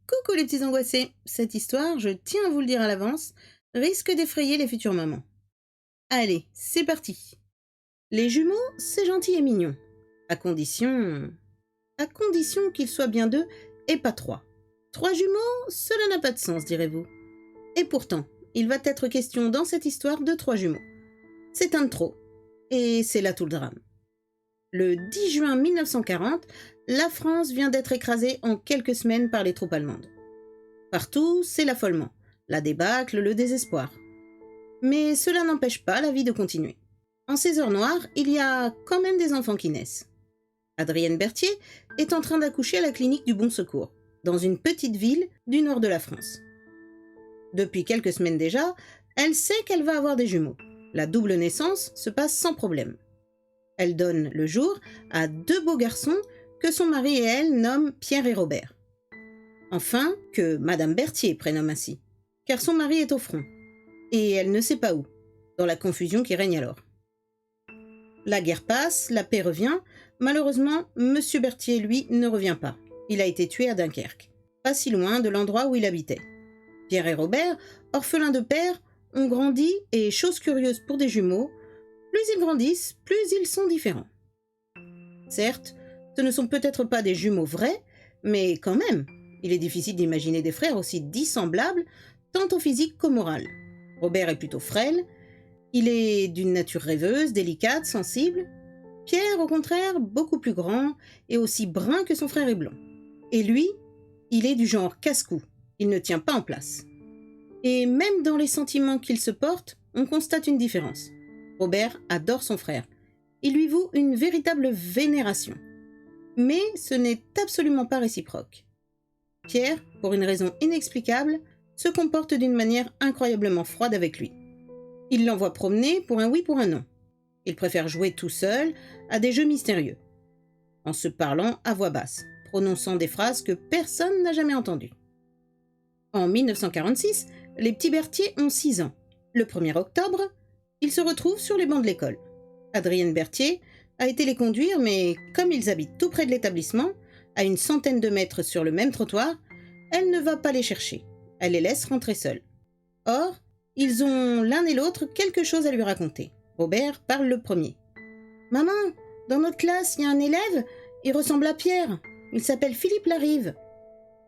Coucou les petits angoissés, cette histoire, je tiens à vous le dire à l'avance, risque d'effrayer les futures mamans. Allez, c'est parti. Les jumeaux, c'est gentil et mignon, à condition... à condition qu'ils soient bien deux et pas trois. Trois jumeaux, cela n'a pas de sens, direz-vous. Et pourtant, il va être question dans cette histoire de trois jumeaux. C'est un de trop, et c'est là tout le drame. Le 10 juin 1940, la France vient d'être écrasée en quelques semaines par les troupes allemandes. Partout, c'est l'affolement, la débâcle, le désespoir. Mais cela n'empêche pas la vie de continuer. En ces heures noires, il y a quand même des enfants qui naissent. Adrienne Berthier est en train d'accoucher à la clinique du Bon Secours, dans une petite ville du nord de la France. Depuis quelques semaines déjà, elle sait qu'elle va avoir des jumeaux. La double naissance se passe sans problème. Elle donne le jour à deux beaux garçons que son mari et elle nomment Pierre et Robert. Enfin, que Madame Berthier prénomme ainsi, car son mari est au front, et elle ne sait pas où, dans la confusion qui règne alors. La guerre passe, la paix revient. Malheureusement, Monsieur Berthier, lui, ne revient pas. Il a été tué à Dunkerque, pas si loin de l'endroit où il habitait. Pierre et Robert, orphelins de père, ont grandi et, chose curieuse pour des jumeaux, plus ils grandissent, plus ils sont différents. Certes, ce ne sont peut-être pas des jumeaux vrais, mais quand même, il est difficile d'imaginer des frères aussi dissemblables, tant au physique qu'au moral. Robert est plutôt frêle, il est d'une nature rêveuse, délicate, sensible. Pierre, au contraire, beaucoup plus grand et aussi brun que son frère est blond. Et lui, il est du genre casse-cou, il ne tient pas en place. Et même dans les sentiments qu'il se porte, on constate une différence. Robert adore son frère. Il lui voue une véritable vénération. Mais ce n'est absolument pas réciproque. Pierre, pour une raison inexplicable, se comporte d'une manière incroyablement froide avec lui. Il l'envoie promener pour un oui pour un non. Il préfère jouer tout seul à des jeux mystérieux, en se parlant à voix basse, prononçant des phrases que personne n'a jamais entendues. En 1946, les petits Berthier ont 6 ans. Le 1er octobre, ils se retrouvent sur les bancs de l'école. Adrienne Berthier a été les conduire, mais comme ils habitent tout près de l'établissement, à une centaine de mètres sur le même trottoir, elle ne va pas les chercher. Elle les laisse rentrer seuls. Or, ils ont l'un et l'autre quelque chose à lui raconter. Robert parle le premier. « Maman, dans notre classe, il y a un élève, il ressemble à Pierre. Il s'appelle Philippe Larive. »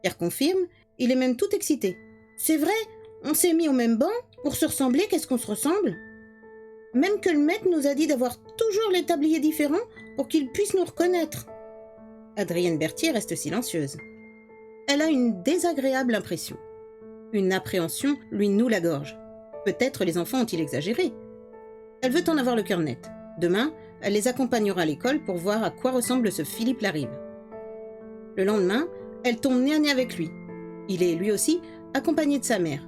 Pierre confirme, il est même tout excité. « C'est vrai, on s'est mis au même banc pour se ressembler, qu'est-ce qu'on se ressemble ? Même que le maître nous a dit d'avoir toujours les tabliers différents pour qu'il puisse nous reconnaître. » Adrienne Berthier reste silencieuse. Elle a une désagréable impression. Une appréhension lui noue la gorge. Peut-être les enfants ont-ils exagéré. Elle veut en avoir le cœur net. Demain, elle les accompagnera à l'école pour voir à quoi ressemble ce Philippe Larive. Le lendemain, elle tombe nez à nez avec lui. Il est, lui aussi, accompagné de sa mère.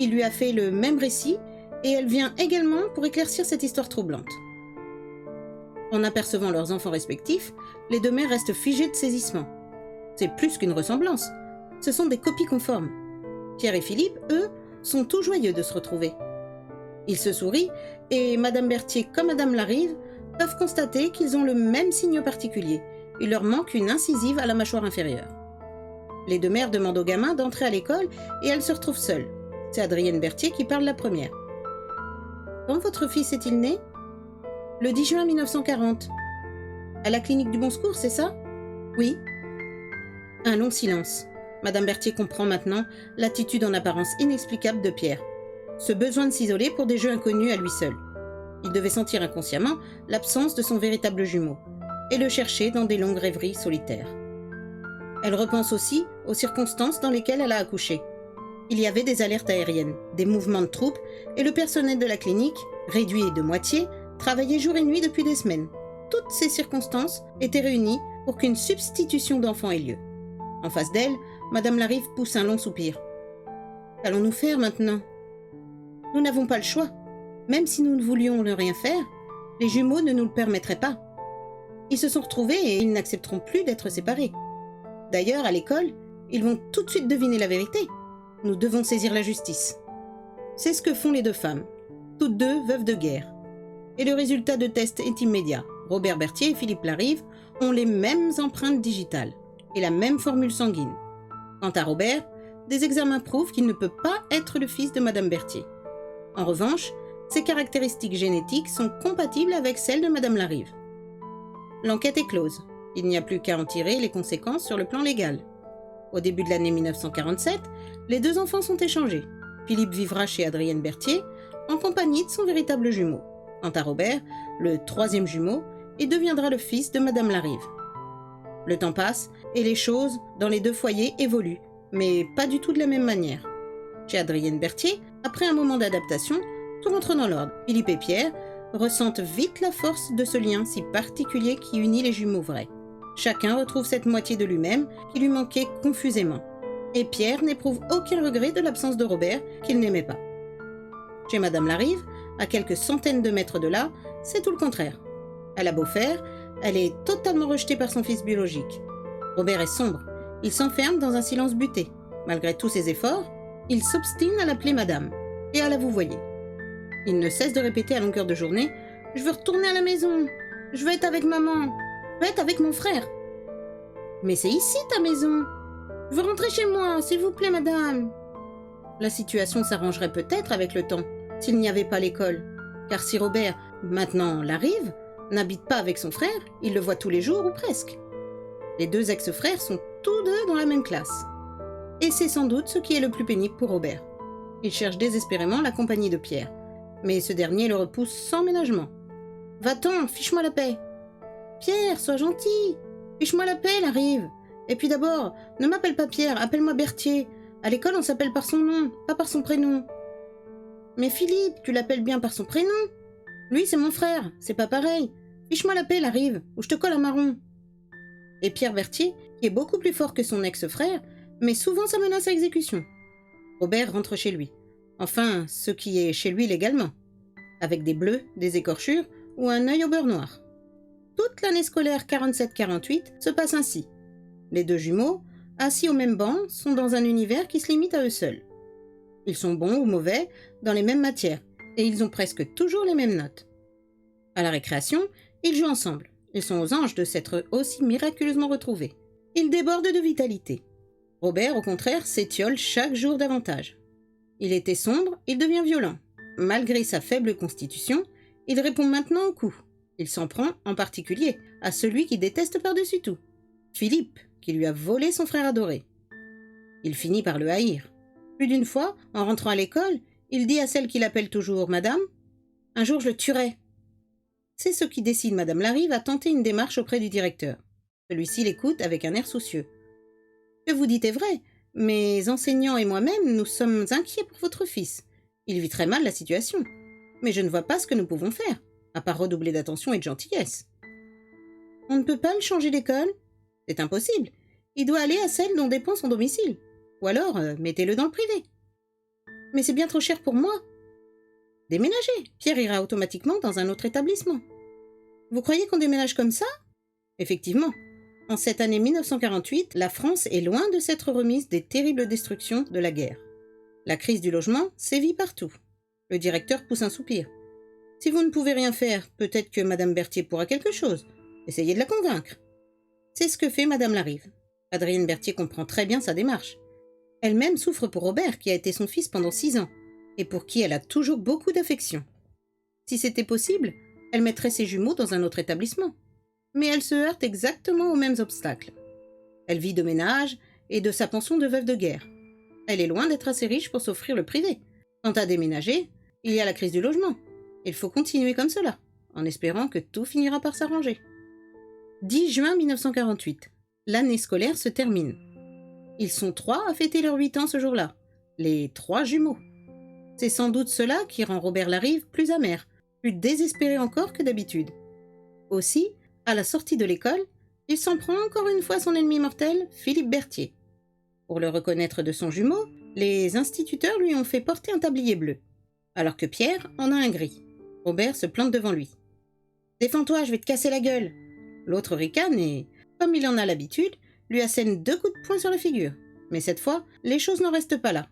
Il lui a fait le même récit et elle vient également pour éclaircir cette histoire troublante. En apercevant leurs enfants respectifs, les deux mères restent figées de saisissement. C'est plus qu'une ressemblance, ce sont des copies conformes. Pierre et Philippe, eux, sont tout joyeux de se retrouver. Ils se sourient et Madame Berthier comme Madame Larive peuvent constater qu'ils ont le même signe particulier. Il leur manque une incisive à la mâchoire inférieure. Les deux mères demandent aux gamins d'entrer à l'école et elles se retrouvent seules. C'est Adrienne Berthier qui parle la première. « Quand votre fils est-il né ?»« Le 10 juin 1940. »« À la clinique du Bon Secours, c'est ça ?»« Oui. » Un long silence. Madame Berthier comprend maintenant l'attitude en apparence inexplicable de Pierre. Ce besoin de s'isoler pour des jeux inconnus à lui seul. Il devait sentir inconsciemment l'absence de son véritable jumeau et le chercher dans des longues rêveries solitaires. Elle repense aussi aux circonstances dans lesquelles elle a accouché. Il y avait des alertes aériennes, des mouvements de troupes et le personnel de la clinique, réduit de moitié, travaillait jour et nuit depuis des semaines. Toutes ces circonstances étaient réunies pour qu'une substitution d'enfants ait lieu. En face d'elle, Madame Larive pousse un long soupir. « Qu'allons-nous faire maintenant ? Nous n'avons pas le choix. Même si nous ne voulions ne rien faire, les jumeaux ne nous le permettraient pas. Ils se sont retrouvés et ils n'accepteront plus d'être séparés. D'ailleurs, à l'école, ils vont tout de suite deviner la vérité. Nous devons saisir la justice. » C'est ce que font les deux femmes, toutes deux veuves de guerre. Et le résultat de test est immédiat. Robert Berthier et Philippe Larive ont les mêmes empreintes digitales et la même formule sanguine. Quant à Robert, des examens prouvent qu'il ne peut pas être le fils de Madame Berthier. En revanche, ses caractéristiques génétiques sont compatibles avec celles de Madame Larive. L'enquête est close. Il n'y a plus qu'à en tirer les conséquences sur le plan légal. Au début de l'année 1947, les deux enfants sont échangés. Philippe vivra chez Adrienne Berthier, en compagnie de son véritable jumeau. Quant à Robert, le troisième jumeau, il deviendra le fils de Madame Larive. Le temps passe et les choses dans les deux foyers évoluent, mais pas du tout de la même manière. Chez Adrienne Berthier, après un moment d'adaptation, tout rentre dans l'ordre. Philippe et Pierre ressentent vite la force de ce lien si particulier qui unit les jumeaux vrais. Chacun retrouve cette moitié de lui-même qui lui manquait confusément. Et Pierre n'éprouve aucun regret de l'absence de Robert qu'il n'aimait pas. Chez Madame Larive, à quelques centaines de mètres de là, c'est tout le contraire. Elle a beau faire, elle est totalement rejetée par son fils biologique. Robert est sombre, il s'enferme dans un silence buté. Malgré tous ses efforts, il s'obstine à l'appeler Madame et à la vouvoyer. Il ne cesse de répéter à longueur de journée « Je veux retourner à la maison, je veux être avec maman, je veux être avec mon frère. »« Mais c'est ici ta maison. Je veux rentrer chez moi, s'il vous plaît, madame. » La situation s'arrangerait peut-être avec le temps, s'il n'y avait pas l'école. Car si Robert, maintenant Larive, n'habite pas avec son frère, il le voit tous les jours ou presque. Les deux ex-frères sont tous deux dans la même classe. Et c'est sans doute ce qui est le plus pénible pour Robert. Il cherche désespérément la compagnie de Pierre, mais ce dernier le repousse sans ménagement. « Va-t'en, fiche-moi la paix. »« Pierre, sois gentil. Fiche-moi la paix, Larive. Et puis d'abord, ne m'appelle pas Pierre, appelle-moi Berthier. À l'école, on s'appelle par son nom, pas par son prénom. »« Mais Philippe, tu l'appelles bien par son prénom. Lui, c'est mon frère, c'est pas pareil. Fiche-moi la paix, Larive, ou je te colle un marron. » Et Pierre Berthier, qui est beaucoup plus fort que son ex-frère, met souvent sa menace à exécution. Robert rentre chez lui. Enfin, ce qui est chez lui légalement. Avec des bleus, des écorchures ou un œil au beurre noir. Toute l'année scolaire 47-48 se passe ainsi. Les deux jumeaux, assis au même banc, sont dans un univers qui se limite à eux seuls. Ils sont bons ou mauvais dans les mêmes matières et ils ont presque toujours les mêmes notes. À la récréation, ils jouent ensemble. Ils sont aux anges de s'être aussi miraculeusement retrouvés. Ils débordent de vitalité. Robert, au contraire, s'étiole chaque jour davantage. Il était sombre, il devient violent. Malgré sa faible constitution, il répond maintenant aux coups. Il s'en prend, en particulier, à celui qui déteste par-dessus tout, Philippe, qui lui a volé son frère adoré. Il finit par le haïr. Plus d'une fois, en rentrant à l'école, il dit à celle qu'il appelle toujours « Madame »« Un jour, je le tuerai. » C'est ce qui décide Madame Larive à tenter une démarche auprès du directeur. Celui-ci l'écoute avec un air soucieux. « Ce que vous dites est vrai. Mes enseignants et moi-même, nous sommes inquiets pour votre fils. Il vit très mal la situation. Mais je ne vois pas ce que nous pouvons faire, à part redoubler d'attention et de gentillesse. On ne peut pas le changer d'école. C'est impossible. Il doit aller à celle dont dépend son domicile. Ou alors, mettez-le dans le privé. Mais c'est bien trop cher pour moi. Déménagez. Pierre ira automatiquement dans un autre établissement. Vous croyez qu'on déménage comme ça? Effectivement. En cette année 1948, la France est loin de s'être remise des terribles destructions de la guerre. La crise du logement sévit partout. Le directeur pousse un soupir. Si vous ne pouvez rien faire, peut-être que Madame Berthier pourra quelque chose. Essayez de la convaincre. C'est ce que fait Madame Larive. Adrienne Berthier comprend très bien sa démarche. Elle-même souffre pour Robert, qui a été son fils pendant 6 ans, et pour qui elle a toujours beaucoup d'affection. Si c'était possible, elle mettrait ses jumeaux dans un autre établissement. Mais elle se heurte exactement aux mêmes obstacles. Elle vit de ménage et de sa pension de veuve de guerre. Elle est loin d'être assez riche pour s'offrir le privé. Quant à déménager, il y a la crise du logement. Il faut continuer comme cela, en espérant que tout finira par s'arranger. 10 juin 1948. L'année scolaire se termine. Ils sont 3 à fêter leurs 8 ans ce jour-là. Les 3 jumeaux. C'est sans doute cela qui rend Robert Larive plus amer, plus désespéré encore que d'habitude. Aussi, à la sortie de l'école, il s'en prend encore une fois à son ennemi mortel, Philippe Berthier. Pour le reconnaître de son jumeau, les instituteurs lui ont fait porter un tablier bleu, alors que Pierre en a un gris. Robert se plante devant lui. « Défends-toi, je vais te casser la gueule !» L'autre ricane et, comme il en a l'habitude, lui assène 2 coups de poing sur la figure. Mais cette fois, les choses n'en restent pas là.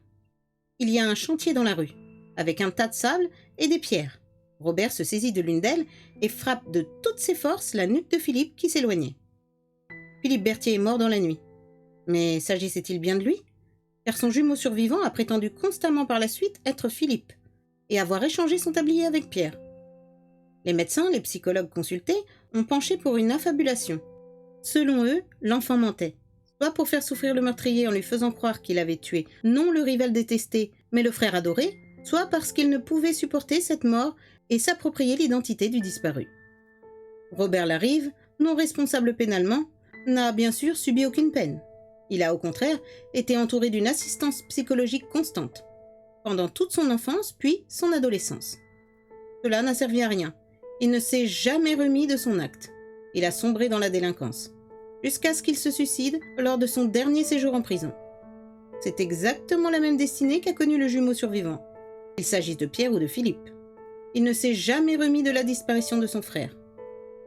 Il y a un chantier dans la rue, avec un tas de sable et des pierres. Robert se saisit de l'une d'elles et frappe de toutes ses forces la nuque de Philippe qui s'éloignait. Philippe Berthier est mort dans la nuit. Mais s'agissait-il bien de lui? Car son jumeau survivant a prétendu constamment par la suite être Philippe, et avoir échangé son tablier avec Pierre. Les médecins, les psychologues consultés, ont penché pour une affabulation. Selon eux, l'enfant mentait, soit pour faire souffrir le meurtrier en lui faisant croire qu'il avait tué non le rival détesté, mais le frère adoré, soit parce qu'il ne pouvait supporter cette mort et s'approprier l'identité du disparu. Robert Larive, non responsable pénalement, n'a bien sûr subi aucune peine. Il a au contraire été entouré d'une assistance psychologique constante, pendant toute son enfance puis son adolescence. Cela n'a servi à rien. Il ne s'est jamais remis de son acte. Il a sombré dans la délinquance, jusqu'à ce qu'il se suicide lors de son dernier séjour en prison. C'est exactement la même destinée qu'a connue le jumeau survivant, qu'il s'agisse de Pierre ou de Philippe. Il ne s'est jamais remis de la disparition de son frère.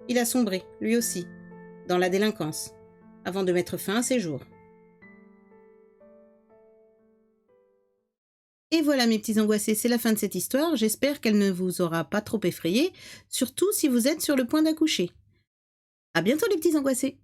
Il a sombré, lui aussi, dans la délinquance, avant de mettre fin à ses jours. Et voilà mes petits angoissés, c'est la fin de cette histoire, j'espère qu'elle ne vous aura pas trop effrayé, surtout si vous êtes sur le point d'accoucher. À bientôt les petits angoissés!